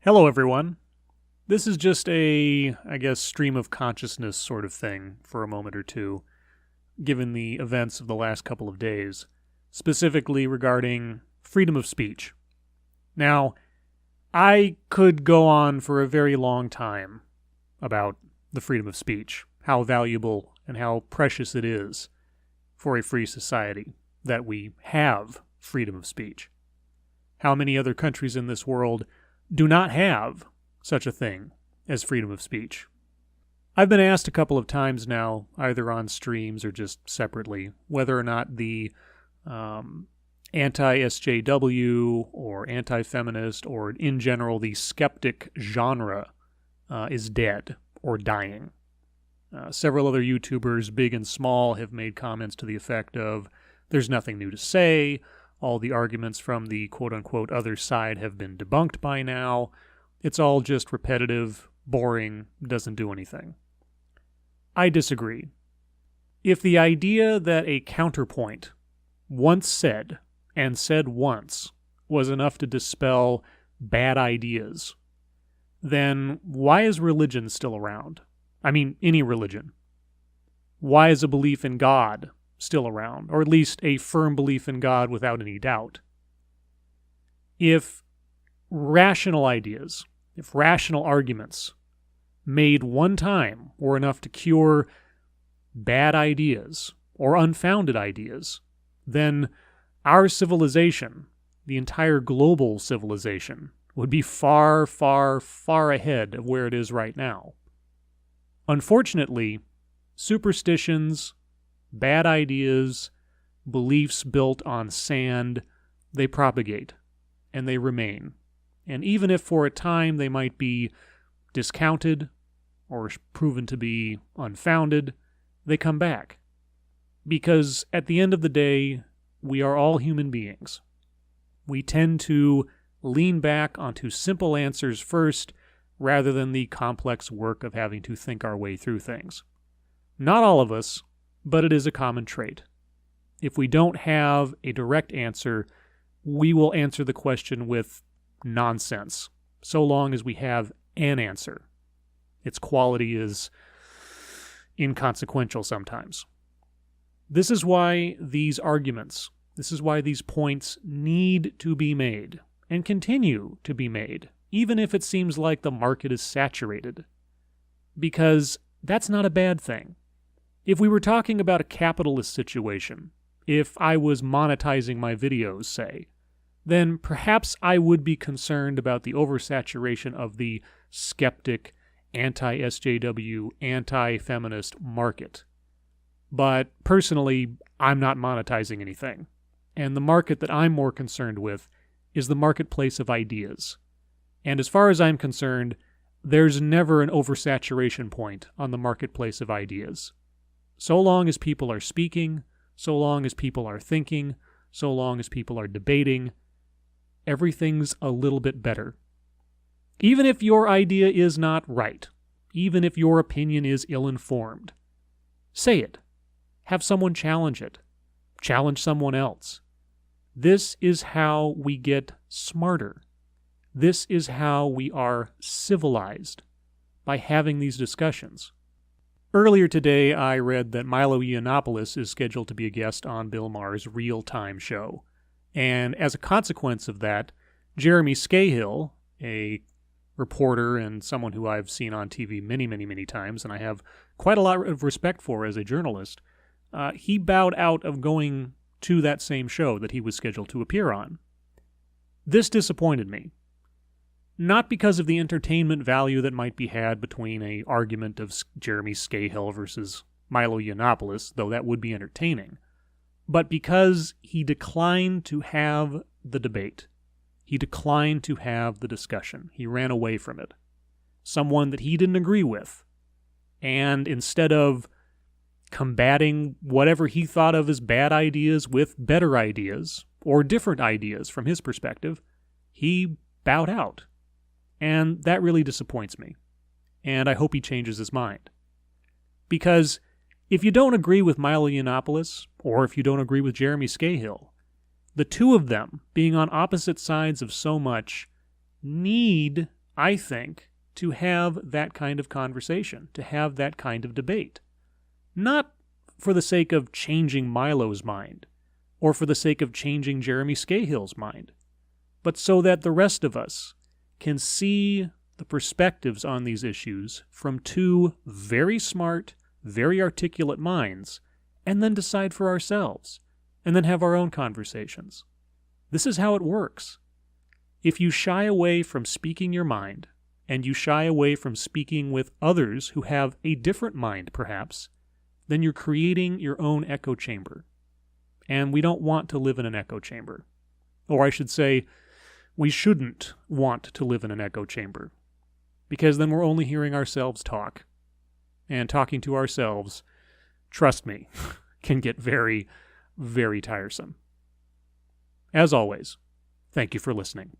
Hello, everyone. This is just stream of consciousness sort of thing for a moment or two, given the events of the last couple of days, specifically regarding freedom of speech. Now, I could go on for a very long time about the freedom of speech, how valuable and how precious it is for a free society that we have freedom of speech. How many other countries in this world do not have such a thing as freedom of speech. I've been asked a couple of times now, either on streams or just separately, whether or not the anti-SJW or anti-feminist or in general the skeptic genre is dead or dying. Several other YouTubers, big and small, have made comments to the effect of, there's nothing new to say, all the arguments from the quote-unquote other side have been debunked by now. It's all just repetitive, boring, doesn't do anything. I disagree. If the idea that a counterpoint once said, and said once, was enough to dispel bad ideas, then why is religion still around? I mean, any religion. Why is a belief in God still around, or at least a firm belief in God without any doubt? If rational ideas, if rational arguments made one time were enough to cure bad ideas or unfounded ideas, then our civilization, the entire global civilization, would be far, far, far ahead of where it is right now. Unfortunately, superstitions, bad ideas, beliefs built on sand, they propagate, and they remain. And even if for a time they might be discounted or proven to be unfounded, they come back. Because at the end of the day, we are all human beings. We tend to lean back onto simple answers first, rather than the complex work of having to think our way through things. Not all of us, but it is a common trait. If we don't have a direct answer, we will answer the question with nonsense, so long as we have an answer. Its quality is inconsequential sometimes. This is why these arguments, this is why these points need to be made, and continue to be made, even if it seems like the market is saturated. Because that's not a bad thing. If we were talking about a capitalist situation, if I was monetizing my videos, say, then perhaps I would be concerned about the oversaturation of the skeptic, anti-SJW, anti-feminist market. But personally, I'm not monetizing anything. And the market that I'm more concerned with is the marketplace of ideas. And as far as I'm concerned, there's never an oversaturation point on the marketplace of ideas. So long as people are speaking, so long as people are thinking, so long as people are debating, everything's a little bit better. Even if your idea is not right, even if your opinion is ill-informed, say it. Have someone challenge it. Challenge someone else. This is how we get smarter. This is how we are civilized, by having these discussions. Earlier today, I read that Milo Yiannopoulos is scheduled to be a guest on Bill Maher's Real Time show. And as a consequence of that, Jeremy Scahill, a reporter and someone who I've seen on TV many, many, many times, and I have quite a lot of respect for as a journalist, he bowed out of going to that same show that he was scheduled to appear on. This disappointed me. Not because of the entertainment value that might be had between an argument of Jeremy Scahill versus Milo Yiannopoulos, though that would be entertaining, but because he declined to have the debate. He declined to have the discussion. He ran away from it. Someone that he didn't agree with. And instead of combating whatever he thought of as bad ideas with better ideas, or different ideas from his perspective, he bowed out. And that really disappoints me. And I hope he changes his mind. Because if you don't agree with Milo Yiannopoulos, or if you don't agree with Jeremy Scahill, the two of them, being on opposite sides of so much, need I think, to have that kind of conversation, to have that kind of debate. Not for the sake of changing Milo's mind, or for the sake of changing Jeremy Scahill's mind, but so that the rest of us can see the perspectives on these issues from two very smart, very articulate minds, and then decide for ourselves, and then have our own conversations. This is how it works. If you shy away from speaking your mind, and you shy away from speaking with others who have a different mind, perhaps, then you're creating your own echo chamber. And we don't want to live in an echo chamber. Or I should say, we shouldn't want to live in an echo chamber, because then we're only hearing ourselves talk. And talking to ourselves, trust me, can get very, very tiresome. As always, thank you for listening.